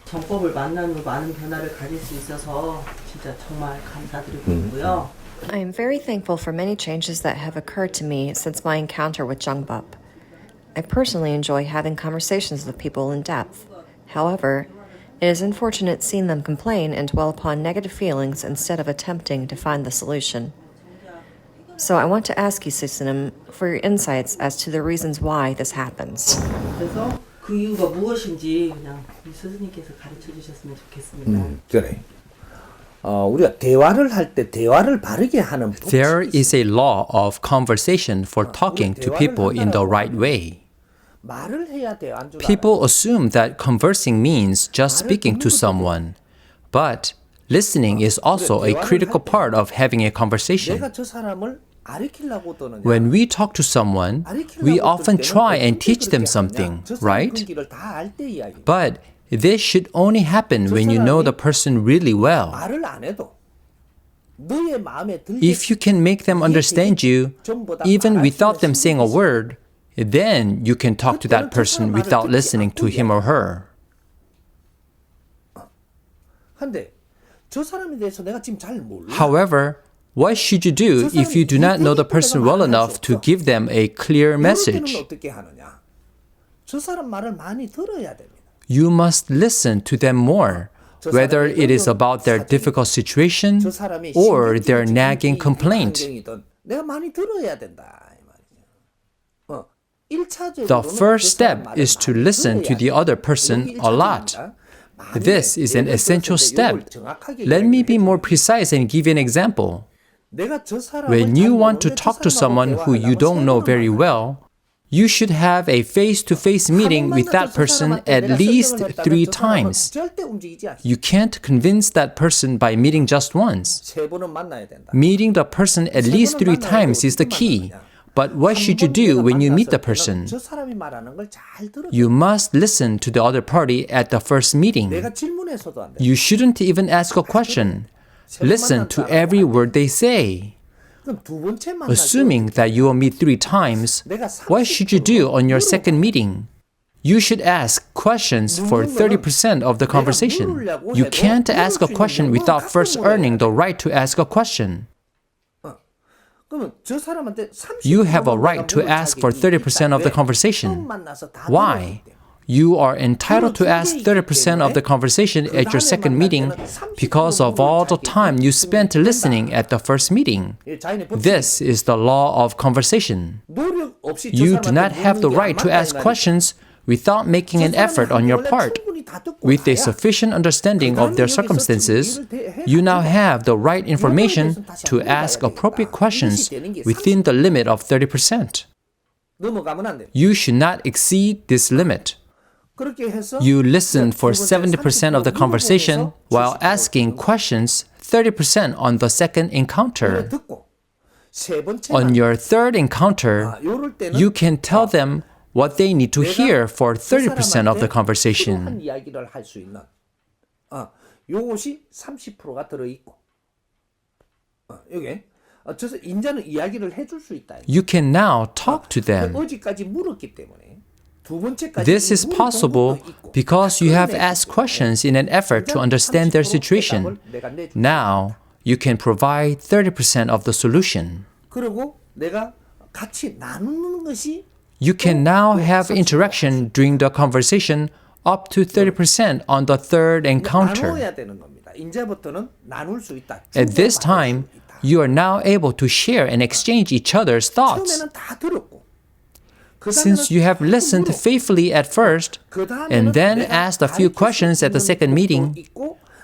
정법을 만난 후 많은 변화를 가질 수 있어서 진짜 정말 감사드리고 있고요. I am very thankful for many changes that have occurred to me since my encounter with Jungbub. I personally enjoy having conversations with people in depth. However, it is unfortunate seeing them complain and dwell upon negative feelings instead of attempting to find the solution. So I want to ask you, Seuseungnim, for your insights as to the reasons why this happens. 그래서 그 이유가 무엇인지 그냥 우리 스승님께서 가르쳐 주셨으면 좋겠습니다. 그래. 우리가 대화를 할 때 대화를 바르게 하는 There is a law of conversation for talking to people in the right way. 말을 해야 돼요. 안 줄 알아요. People assume that conversing means just speaking to someone, but listening is also a critical part of having a conversation. 내가 저 사람을 가르치려고 또는 When we talk to someone, we often try and teach them something, right? 다 알 때 이야기. But this should only happen when you know the person really well. 말을 안 해도 너의 마음에 들게 If you can make them understand you, even without them saying a word, then you can talk to that person without listening to him or her. 한데 저 사람에 대해서 내가 지금 잘 몰라. However, what should you do if you do not know the person well enough to give them a clear 그럴 때는 message? 어떻게 하느냐? 저 사람 말을 많이 들어야 됩니다. You must listen to them more, whether it is about their difficult situation 저 사람이 or their 심각한 nagging complaint. 환경이든 내가 많이 들어야 된다 이 말이죠. 1차적으로는 The first step is to listen to the other person a lot. This is an essential step. Let me be more precise and give you an example. When you want to talk to someone who you don't know very well, you should have a face-to-face meeting with that person at least 3 times. You can't convince that person by meeting just once. Meeting the person at least 3 times is the key. But what should you do when you meet the person? You must listen to the other party at the first meeting. You shouldn't even ask a question. Listen to every word they say. Assuming that you will meet 3 times, what should you do on your second meeting? You should ask questions for 30% of the conversation. You can't ask a question without first earning the right to ask a question. You have a right to ask for 30% of the conversation. Why? You are entitled to ask 30% of the conversation at your second meeting because of all the time you spent listening at the first meeting. This is the law of conversation. You do not have the right to ask questions without making an effort on your part. With a sufficient understanding of their circumstances, you now have the right information to ask appropriate questions within the limit of 30%. You should not exceed this limit. You listen for 70% of the conversation while asking questions 30% on the second encounter. On your third encounter, you can tell them what they need to hear for 30% of the conversation. 요것이 30%가 들어있고 여기 그래서 인자는 이야기를 해줄 수 있다. You can now talk to them. 어디까지 물었기 때문에 This is possible because you have asked questions in an effort to understand their situation. Now, you can provide 30% of the solution. 그리고 내가 같이 나누는 것이 You can now have interaction during the conversation up to 30% on the third encounter. 나눠야 되는 겁니다. 이제부터는 나눌 수 있다. At this time, you are now able to share and exchange each other's thoughts. 처음에는 다 들었고 Since you have listened faithfully at first and then asked a few questions at the second meeting,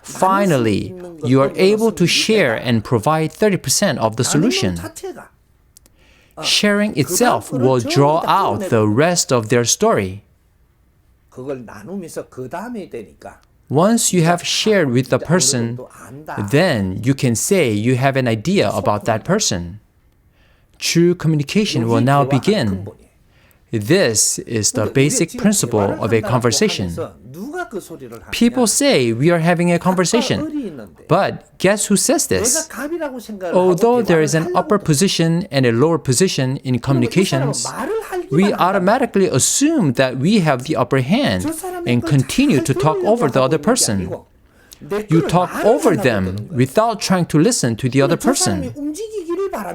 finally, you are able to share and provide 30% of the solution. Sharing itself will draw out the rest of their story. 그걸 나누면서 그 다음에 되니까 Once you have shared with the person, then you can say you have an idea about that person. True communication will now begin. This is the basic principle of a conversation. People say we are having a conversation, but guess who says this? Although there is an upper position and a lower position in communications, we automatically assume that we have the upper hand and continue to talk over the other person. You talk over them without trying to listen to the other person.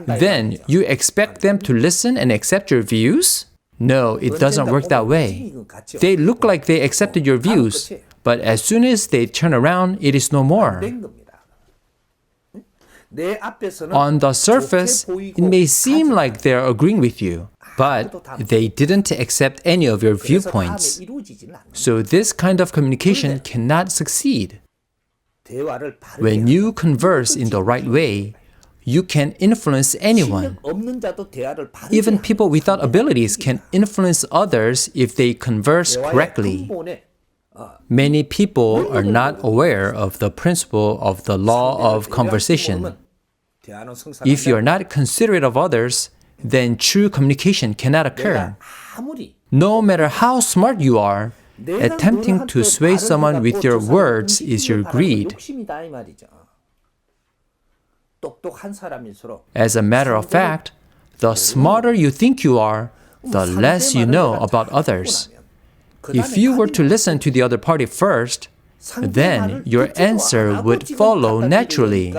Then you expect them to listen and accept your views? No, it doesn't work that way. They look like they accepted your views, but as soon as they turn around, it is no more. On the surface, it may seem like they are agreeing with you, but they didn't accept any of your viewpoints. So this kind of communication cannot succeed. When you converse in the right way, you can influence anyone. Even people without abilities can influence others if they converse correctly. Many people are not aware of the principle of the law of conversation. If you are not considerate of others, then true communication cannot occur. No matter how smart you are, attempting to sway someone with your words is your greed. As a matter of fact, the smarter you think you are, the less you know about others. If you were to listen to the other party first, then your answer would follow naturally.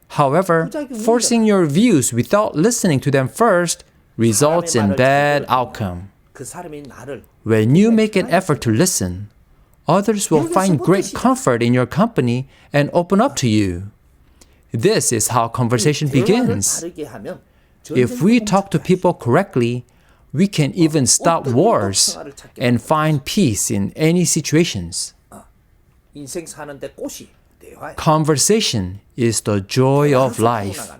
However, forcing your views without listening to them first results in bad outcome. When you make an effort to listen, others will find great comfort in your company and open up to you. This is how conversation begins. If we talk to people correctly, we can even stop wars and find peace in any situations. Conversation is the joy of life.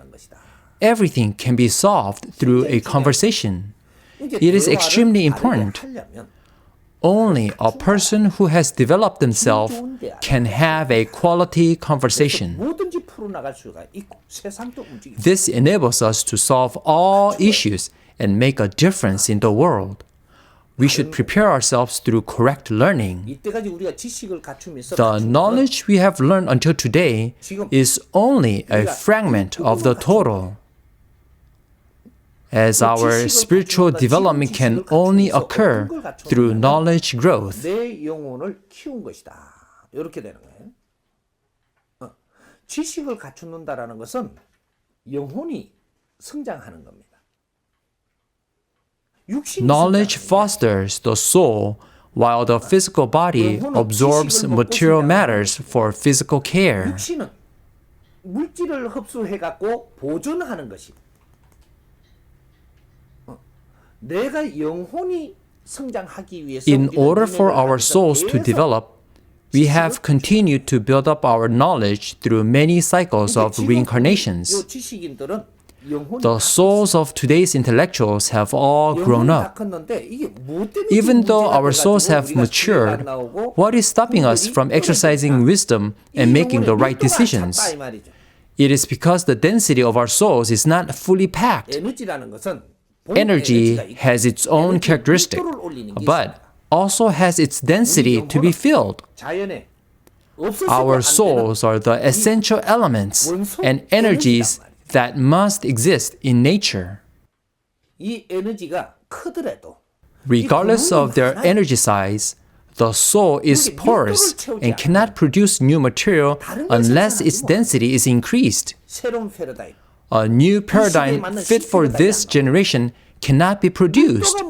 Everything can be solved through a conversation. It is extremely important. Only a person who has developed themselves can have a quality conversation. This enables us to solve all issues and make a difference in the world. We should prepare ourselves through correct learning. The knowledge we have learned until today is only a fragment of the total. As our spiritual development can only occur through knowledge growth. 지식을 갖춘다라는 것은 영혼이 성장하는 겁니다. Knowledge fosters the soul, while the physical body absorbs material matters for physical care. 육신은 물질을 흡수해 갖고 보존하는 것이. 내가 영혼이 성장하기 위해서 In order for our souls to develop, we have continued to build up our knowledge through many cycles of reincarnations. The souls of today's intellectuals have all grown up. Even though our souls have matured, what is stopping us from exercising wisdom and making the right decisions? It is because the density of our souls is not fully packed. Energy has its own characteristic, but also has its density to be filled. Our souls are the essential elements and energies that must exist in nature. Regardless of their energy size, the soul is porous and cannot produce new material unless its density is increased. A new paradigm fit for this generation cannot be produced.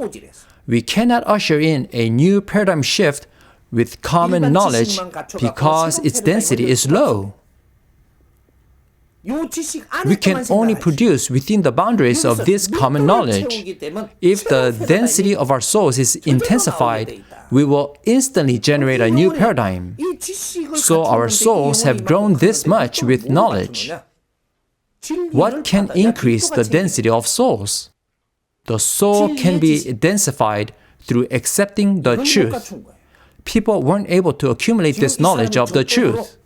We cannot usher in a new paradigm shift with common knowledge because its density is low. We can only produce within the boundaries of this common knowledge. If the density of our souls is intensified, we will instantly generate a new paradigm. So our souls have grown this much with knowledge. What can increase the density of souls? The soul can be densified through accepting the truth. People weren't able to accumulate this knowledge of the truth.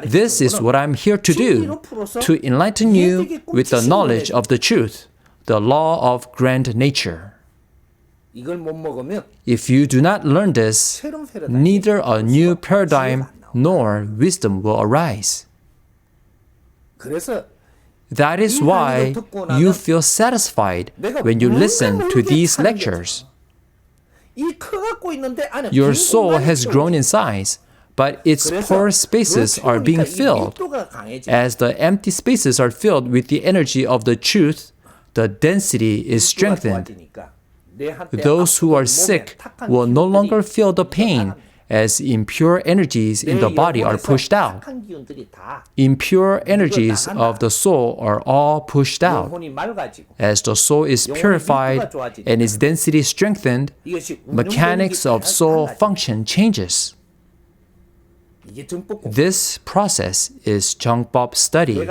This is what I'm here to do, to enlighten you with the knowledge of the truth, the law of grand nature. If you do not learn this, neither a new paradigm nor wisdom will arise. That is why you feel satisfied when you listen to these lectures. Your soul has grown in size, but its pore spaces are being filled. As the empty spaces are filled with the energy of the truth, the density is strengthened. Those who are sick will no longer feel the pain as impure energies in the body are pushed out. Impure energies of the soul are all pushed out. As the soul is purified and its density strengthened, mechanics of soul function changes. This process is Jungbub study.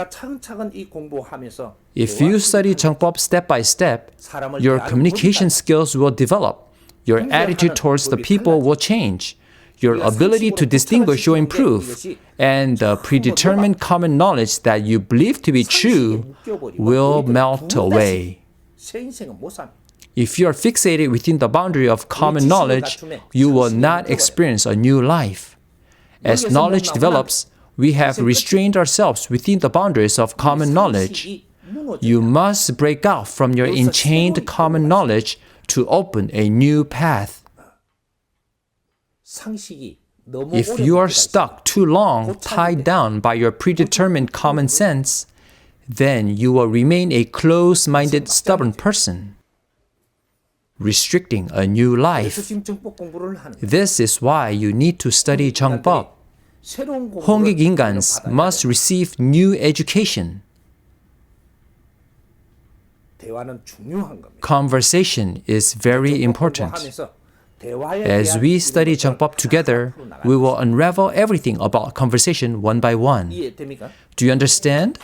If you study Jungbub step by step, your communication skills will develop, your attitude towards the people will change, your ability to distinguish will improve, and the predetermined common knowledge that you believe to be true will melt away. If you are fixated within the boundary of common knowledge, you will not experience a new life. As knowledge develops, we have restrained ourselves within the boundaries of common knowledge. You must break out from your enchained common knowledge to open a new path. If you are stuck too long, tied down by your predetermined common sense, then you will remain a close-minded, stubborn person, restricting a new life. This is why you need to study Jungbub. 홍익 인간s must receive new education. Conversation is very important. As we study Jungbub together, we will unravel everything about conversation one by one. Do you understand?